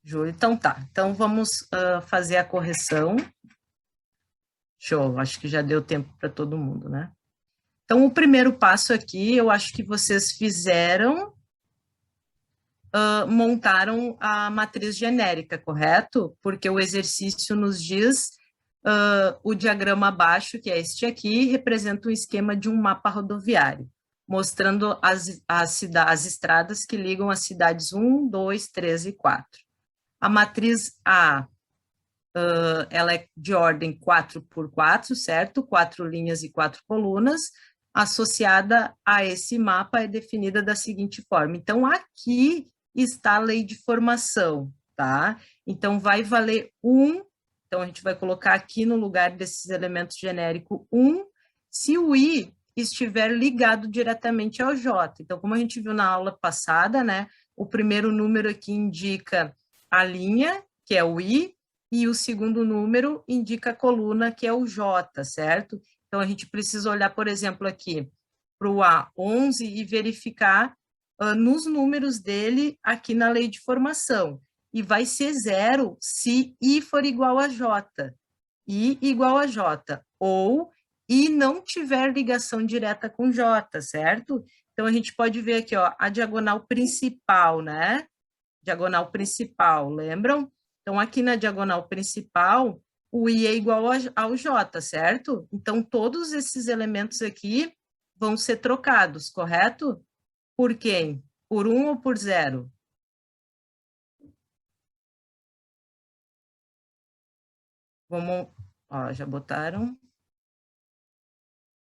Julho, então tá. Então vamos fazer a correção. Show, acho que já deu tempo para todo mundo, né? Então, o primeiro passo aqui, eu acho que vocês fizeram, montaram a matriz genérica, correto? Porque o exercício nos diz, o diagrama abaixo, que é este aqui, representa um esquema de um mapa rodoviário, mostrando as estradas que ligam as cidades 1, 2, 3 e 4. A matriz A, ela é de ordem 4 por 4, certo? 4 linhas e 4 colunas. Associada a esse mapa é definida da seguinte forma. Então, aqui está a lei de formação, tá? Então, vai valer 1. Então, a gente vai colocar aqui no lugar desses elementos genérico 1, se o I estiver ligado diretamente ao J. Então, como a gente viu na aula passada, né? O primeiro número aqui indica a linha, que é o I, e o segundo número indica a coluna, que é o J, certo? Então, a gente precisa olhar, por exemplo, aqui para o A11 e verificar nos números dele aqui na lei de formação. E vai ser 0 se I for igual a J. I igual a J. Ou I não tiver ligação direta com J, certo? Então, a gente pode ver aqui, ó, a diagonal principal, né? Diagonal principal, lembram? Então, aqui na diagonal principal, o I é igual ao J, certo? Então, todos esses elementos aqui vão ser trocados, correto? Por quem? Por 1 ou por 0? Vamos, ó, já botaram?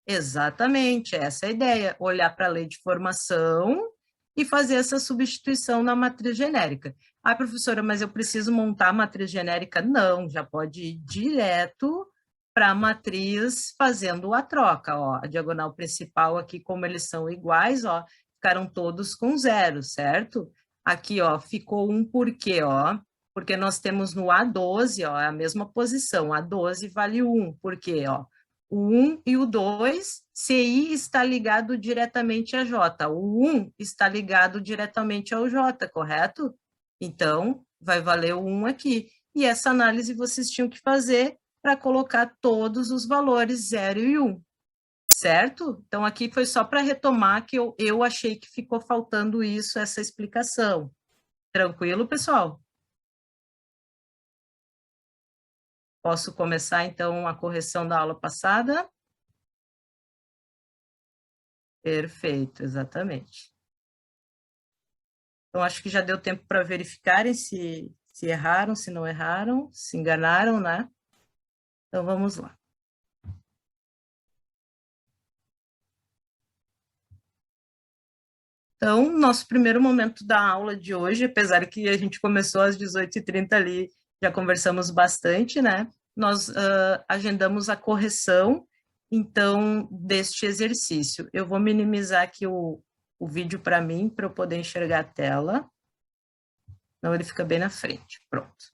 Exatamente, essa é a ideia, olhar para a lei de formação e fazer essa substituição na matriz genérica. Ah, professora, mas eu preciso montar a matriz genérica? Não, já pode ir direto para a matriz fazendo a troca, ó, a diagonal principal aqui, como eles são iguais, ó, ficaram todos com 0, certo? Aqui, ó, ficou 1 por quê, ó? Porque nós temos no A12, ó, a mesma posição, A12 vale 1, por quê, ó? O 1 e o 2, CI está ligado diretamente a J. O 1 está ligado diretamente ao J, correto? Então, vai valer o 1 aqui. E essa análise vocês tinham que fazer para colocar todos os valores 0 e 1, certo? Então, aqui foi só para retomar que eu achei que ficou faltando isso, essa explicação. Tranquilo, pessoal? Posso começar, então, a correção da aula passada? Perfeito, exatamente. Então, acho que já deu tempo para verificarem se erraram, se não erraram, se enganaram, né? Então, vamos lá. Então, nosso primeiro momento da aula de hoje, apesar que a gente começou às 18h30 ali, já conversamos bastante, né? Nós agendamos a correção, então, deste exercício. Eu vou minimizar aqui o vídeo para mim, para eu poder enxergar a tela. Então, ele fica bem na frente. Pronto.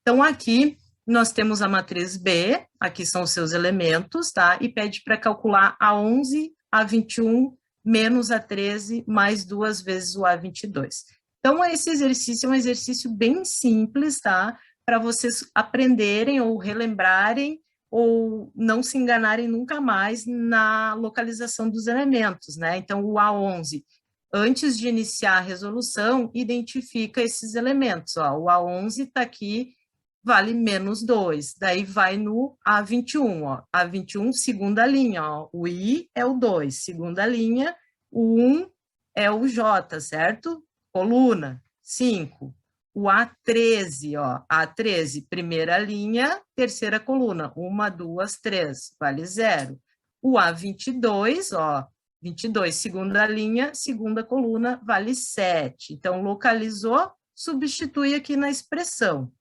Então, aqui nós temos a matriz B, aqui são os seus elementos, tá? E pede para calcular a 11, a 21, menos a 13, mais 2 vezes o A22. Então, esse exercício é um exercício bem simples, tá? Para vocês aprenderem ou relembrarem ou não se enganarem nunca mais na localização dos elementos, né? Então, o A11, antes de iniciar a resolução, identifica esses elementos, ó. O A11 está aqui, vale menos 2. Daí vai no A21, ó. A21, segunda linha, ó. O I é o 2, segunda linha. O 1 é o J, certo? Coluna, 5. O A13, ó. A13, primeira linha, terceira coluna. 1, 2, 3, vale 0. O A22, ó. 22, segunda linha, segunda coluna, vale 7. Então, localizou, substitui aqui na expressão.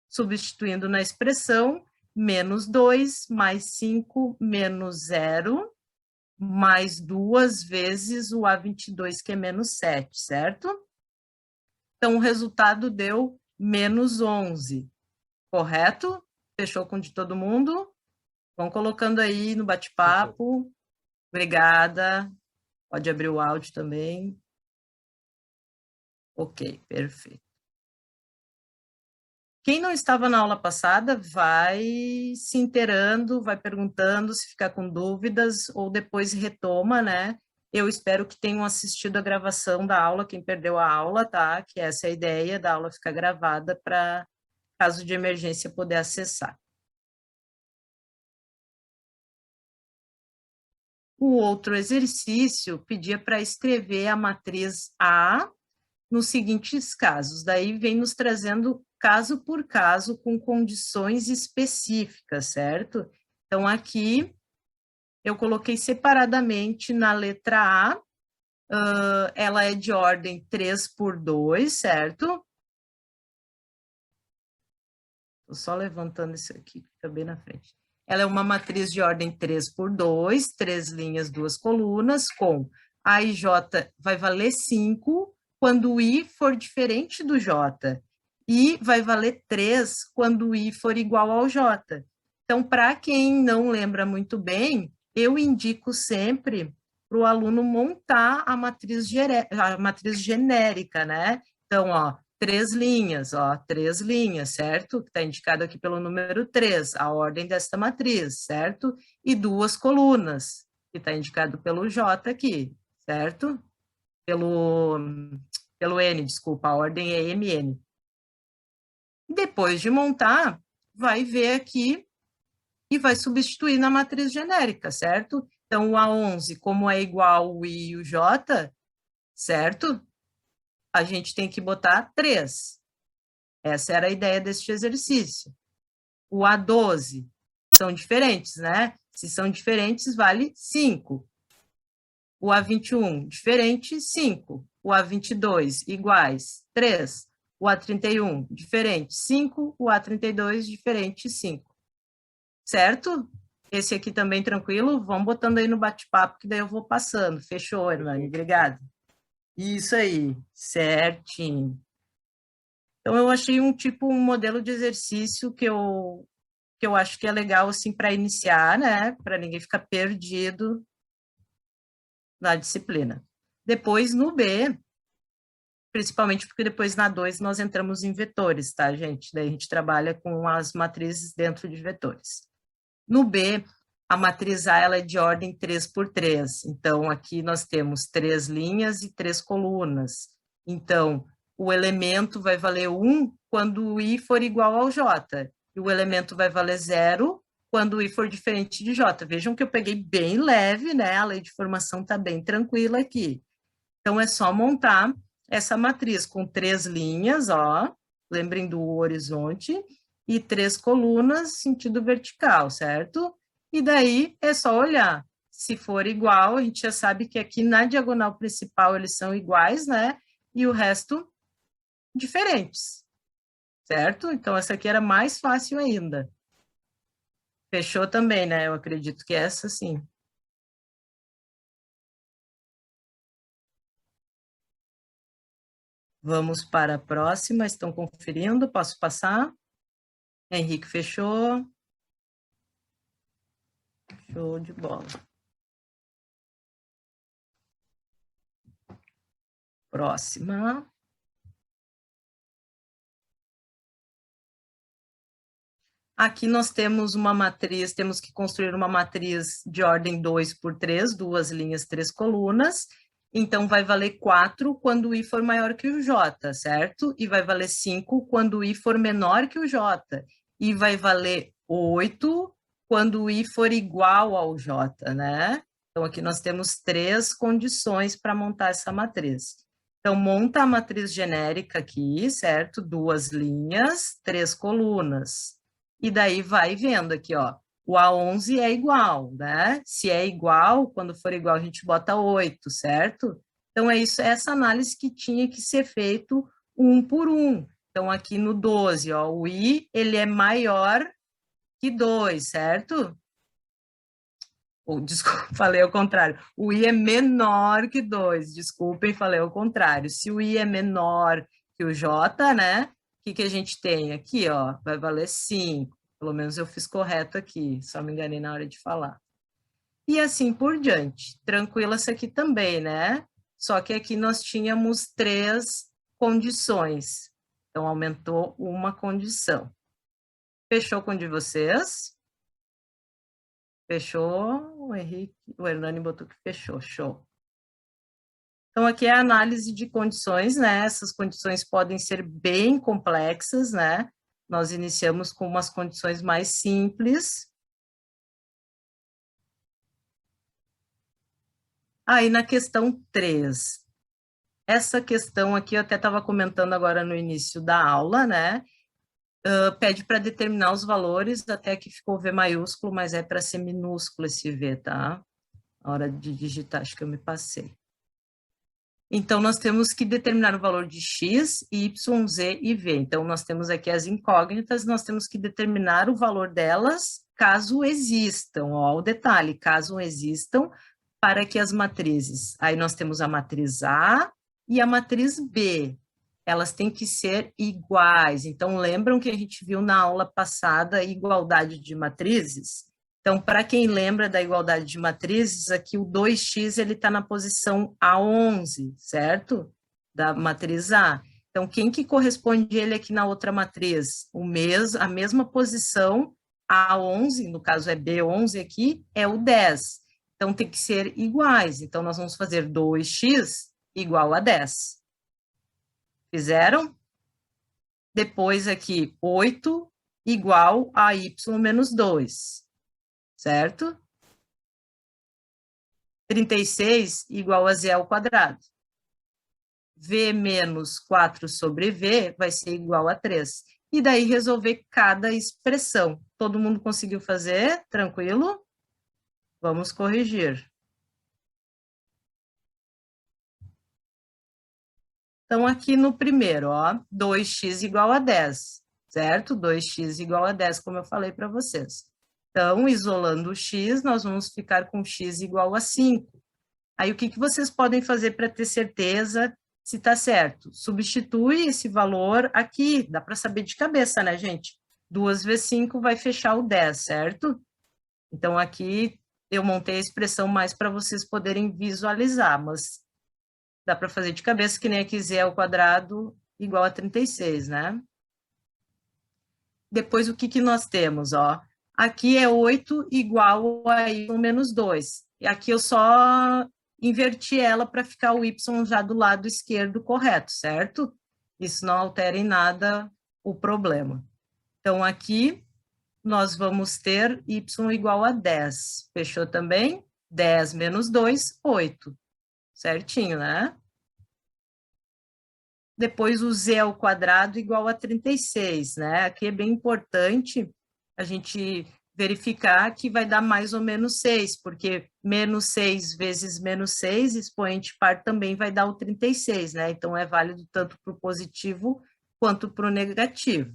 Substituindo na expressão, menos 2, mais 5, menos 0, mais 2 vezes o A22, que é menos 7, certo? Então, o resultado deu menos 11, correto? Fechou com de todo mundo? Vão colocando aí no bate-papo. Obrigada. Pode abrir o áudio também. Ok, perfeito. Quem não estava na aula passada, vai se inteirando, vai perguntando se ficar com dúvidas, ou depois retoma, né? Eu espero que tenham assistido a gravação da aula, quem perdeu a aula, tá? Que essa é a ideia da aula ficar gravada para, caso de emergência, poder acessar. O outro exercício pedia para escrever a matriz A nos seguintes casos. Daí vem nos trazendo caso por caso com condições específicas, certo? Então, aqui eu coloquei separadamente na letra A, ela é de ordem 3 por 2, certo? Estou só levantando isso aqui, fica bem na frente. Ela é uma matriz de ordem 3 por 2, 3 linhas, 2 colunas, com A e J vai valer 5 quando o I for diferente do J. E vai valer 3 quando o I for igual ao J. Então, para quem não lembra muito bem, eu indico sempre para o aluno montar a matriz genérica, né? Então, ó, 3 linhas, ó, 3 linhas, certo? Que está indicado aqui pelo número 3, a ordem desta matriz, certo? E 2 colunas, que está indicado pelo J aqui, certo? Pelo N, desculpa, a ordem é MN. Depois de montar, vai ver aqui e vai substituir na matriz genérica, certo? Então, o A11, como é igual ao I e o J, certo? A gente tem que botar 3. Essa era a ideia deste exercício. O A12 são diferentes, né? Se são diferentes, vale 5. O A21, diferente, 5. O A22, iguais, 3. O A31, diferente, 5. O A32, diferente, 5. Certo? Esse aqui também tranquilo? Vamos botando aí no bate-papo, que daí eu vou passando. Fechou, Hernani? Obrigada. Isso aí, certinho. Então, eu achei um modelo de exercício que eu acho que é legal, assim, para iniciar, né? Para ninguém ficar perdido na disciplina. Depois, no B, principalmente porque depois na 2 nós entramos em vetores, tá, gente? Daí a gente trabalha com as matrizes dentro de vetores. No B, a matriz A ela é de ordem 3 por 3. Então, aqui nós temos 3 linhas e 3 colunas. Então, o elemento vai valer 1 quando o I for igual ao J. E o elemento vai valer 0 quando o I for diferente de J. Vejam que eu peguei bem leve, né? A lei de formação está bem tranquila aqui. Então, é só montar essa matriz com 3 linhas, ó. Lembrem do horizonte. E 3 colunas, sentido vertical, certo? E daí é só olhar. Se for igual, a gente já sabe que aqui na diagonal principal eles são iguais, né? E o resto diferentes, certo? Então, essa aqui era mais fácil ainda. Fechou também, né? Eu acredito que essa sim. Vamos para a próxima. Estão conferindo? Posso passar? Henrique fechou. Show de bola. Próxima. Aqui nós temos uma matriz, temos que construir uma matriz de ordem 2 por 3, 2 linhas, 3 colunas. Então, vai valer 4 quando o I for maior que o J, certo? E vai valer 5 quando o I for menor que o J. E vai valer 8 quando o I for igual ao J, né? Então, aqui nós temos 3 condições para montar essa matriz. Então, monta a matriz genérica aqui, certo? 2 linhas, 3 colunas. E daí vai vendo aqui, ó, o A11 é igual, né? Se é igual, quando for igual, a gente bota 8, certo? Então, é isso, essa análise que tinha que ser feito um por um. Então, aqui no 12, ó, o I, ele é maior que 2, certo? Desculpa, falei ao contrário. O I é menor que 2, desculpem, falei ao contrário. Se o I é menor que o J, né? O que a gente tem aqui, ó? Vai valer 5. Pelo menos eu fiz correto aqui, só me enganei na hora de falar. E assim por diante. Tranquila essa aqui também, né? Só que aqui nós tínhamos 3 condições. Então, aumentou uma condição. Fechou com o de vocês? Fechou? O Henrique, o Hernani botou que fechou. Show. Então, aqui é a análise de condições, né? Essas condições podem ser bem complexas, né? Nós iniciamos com umas condições mais simples. Aí, na questão 3. Essa questão aqui, eu até estava comentando agora no início da aula, né? Pede para determinar os valores, até que ficou V maiúsculo, mas é para ser minúsculo esse V, tá? Na hora de digitar, acho que eu me passei. Então, nós temos que determinar o valor de x, y, z e v. Então, nós temos aqui as incógnitas, nós temos que determinar o valor delas, caso existam. Ó, o detalhe, caso existam, para que as matrizes... Aí, nós temos a matriz A e a matriz B. Elas têm que ser iguais. Então, lembram que a gente viu na aula passada a igualdade de matrizes? Então, para quem lembra da igualdade de matrizes, aqui o 2x ele está na posição A11, certo? Da matriz A. Então, quem que corresponde ele aqui na outra matriz? A mesma posição, A11, no caso é B11 aqui, é o 10. Então, tem que ser iguais. Então, nós vamos fazer 2x igual a 10. Fizeram? Depois aqui, 8 igual a y menos 2. Certo? 36 igual a z ao quadrado. V menos 4 sobre V vai ser igual a 3. E daí resolver cada expressão. Todo mundo conseguiu fazer? Tranquilo? Vamos corrigir. Então, aqui no primeiro, ó, 2x igual a 10, certo? 2x igual a 10, como eu falei para vocês. Então, isolando o x, nós vamos ficar com x igual a 5. Aí, o que vocês podem fazer para ter certeza se está certo? Substitui esse valor aqui, dá para saber de cabeça, né, gente? 2 vezes 5 vai fechar o 10, certo? Então, aqui eu montei a expressão mais para vocês poderem visualizar, mas dá para fazer de cabeça que nem aqui z ao quadrado igual a 36, né? Depois, o que nós temos, ó? Aqui é 8 igual a y menos 2. E aqui eu só inverti ela para ficar o y já do lado esquerdo correto, certo? Isso não altera em nada o problema. Então, aqui nós vamos ter y igual a 10. Fechou também? 10 menos 2, 8. Certinho, né? Depois o z ao quadrado igual a 36, né? Aqui é bem importante a gente verificar que vai dar mais ou menos 6, porque menos 6 vezes menos 6, expoente par também vai dar o 36, né? Então, é válido tanto para o positivo quanto para o negativo.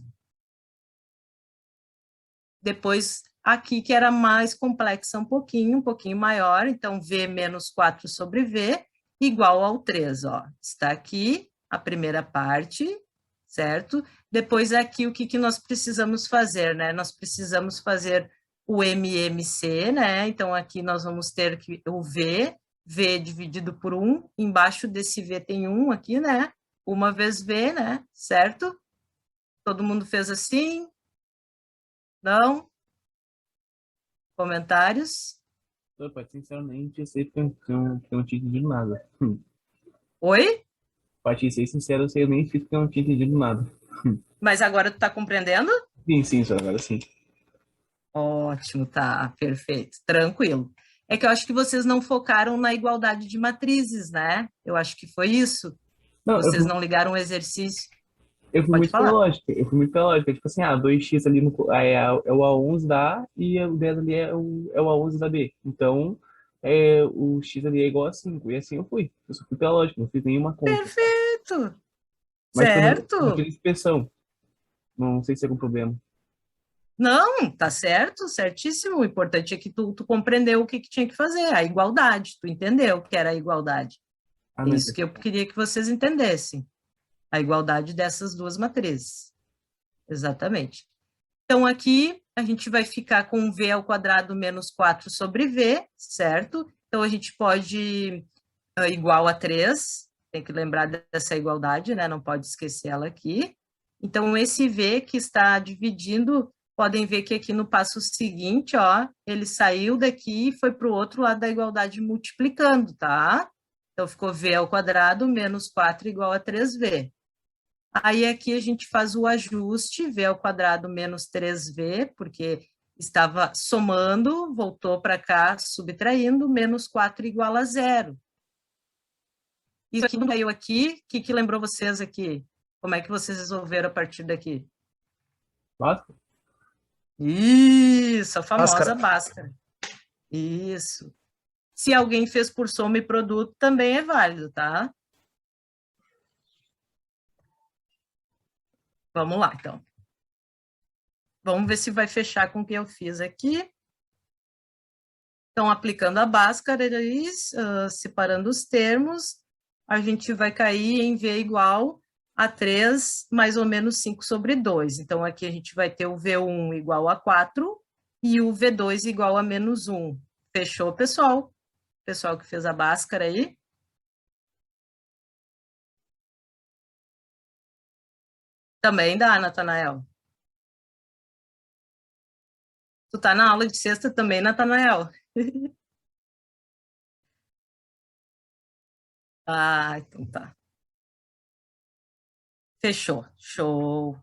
Depois, aqui que era mais complexa um pouquinho maior, então, v menos 4 sobre v igual ao 3, ó. Está aqui a primeira parte, certo? Depois aqui o que nós precisamos fazer, né? Nós precisamos fazer o MMC, né? Então aqui nós vamos ter que o V dividido por 1, embaixo desse V tem 1 aqui, né? Uma vez V, né? Certo? Todo mundo fez assim? Não? Comentários? Opa, sinceramente, eu sei que eu não tinha entendido nada. Oi? Pra te ser sincero, eu sei, eu nem fiz porque eu não tinha entendido nada. Mas agora tu tá compreendendo? Sim, senhora, agora sim. Ótimo, tá, perfeito, tranquilo. É que eu acho que vocês não focaram na igualdade de matrizes, né? Eu acho que foi isso. Não, Vocês não ligaram o exercício. eu fui Pode muito pela falar. lógica. Eu fui muito pela lógica. Tipo assim, 2x ali é o A11 da A e o 10 ali é o A11 da B. Então, o x ali é igual a 5. E assim eu fui. Eu só fui pela lógica, não fiz nenhuma conta. Perfeito, Mas, por exemplo, não certo. fiz inspeção. Não sei se é algum problema. Não, tá certo, certíssimo. O importante é que tu compreendeu o que tinha que fazer, a igualdade. Tu entendeu o que era a igualdade. Ah, É não. isso que eu queria que vocês entendessem. A igualdade dessas duas matrizes. Exatamente. Então, aqui a gente vai ficar com v ao quadrado menos 4 sobre v, certo? Então, a gente pode igual a 3, tem que lembrar dessa igualdade, né? Não pode esquecer ela aqui. Então, esse V que está dividindo, podem ver que aqui no passo seguinte, ó, ele saiu daqui e foi para o outro lado da igualdade multiplicando, tá? Então, ficou V ao quadrado menos 4 igual a 3V. Aí, aqui a gente faz o ajuste, V ao quadrado menos 3V, porque estava somando, voltou para cá, subtraindo, menos 4 igual a 0. Isso aqui não veio aqui, o que lembrou vocês aqui? Como é que vocês resolveram a partir daqui? Basta? Isso, a famosa Bhaskara. Bhaskara. Isso. Se alguém fez por soma e produto, também é válido, tá? Vamos lá, então. Vamos ver se vai fechar com o que eu fiz aqui. Então, aplicando a Bhaskara, separando os termos, a gente vai cair em V igual a 3, mais ou menos 5 sobre 2. Então, aqui a gente vai ter o V1 igual a 4 e o V2 igual a menos 1. Fechou, pessoal? Pessoal que fez a Bhaskara aí? Também dá, Natanael. Tu tá na aula de sexta também, Natanael? Ah, então tá. Fechou. Show.